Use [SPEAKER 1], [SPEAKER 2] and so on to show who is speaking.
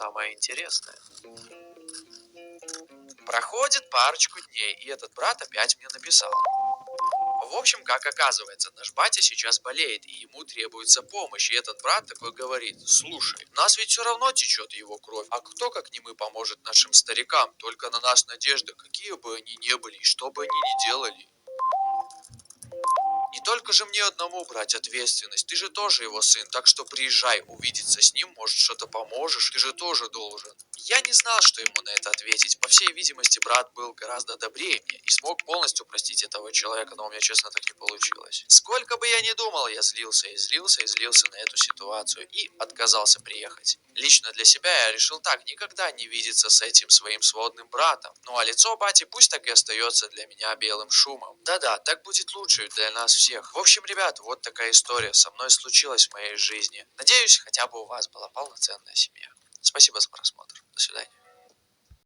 [SPEAKER 1] самое интересное. Проходит парочку дней, и этот брат опять мне написал. В общем, как оказывается, наш батя сейчас болеет, и ему требуется помощь. И этот брат такой говорит: слушай, у нас ведь все равно течет его кровь, а кто как не мы поможет нашим старикам? Только на нас надежда, какие бы они ни были и что бы они ни делали. Не только же мне одному брать ответственность, ты же тоже его сын, так что приезжай увидеться с ним, может что-то поможешь, ты же тоже должен. Я не знал, что ему на это ответить. По всей видимости, брат был гораздо добрее мне и смог полностью простить этого человека, но у меня, честно, так не получилось. Сколько бы я ни думал, я злился и злился и злился на эту ситуацию и отказался приехать. Лично для себя я решил так: никогда не видеться с этим своим сводным братом. Ну а лицо бати пусть так и остается для меня белым шумом. Да-да, так будет лучше для нас всех. В общем, ребят, вот такая история со мной случилась в моей жизни. Надеюсь, хотя бы у вас была полноценная семья. Спасибо за просмотр. До свидания.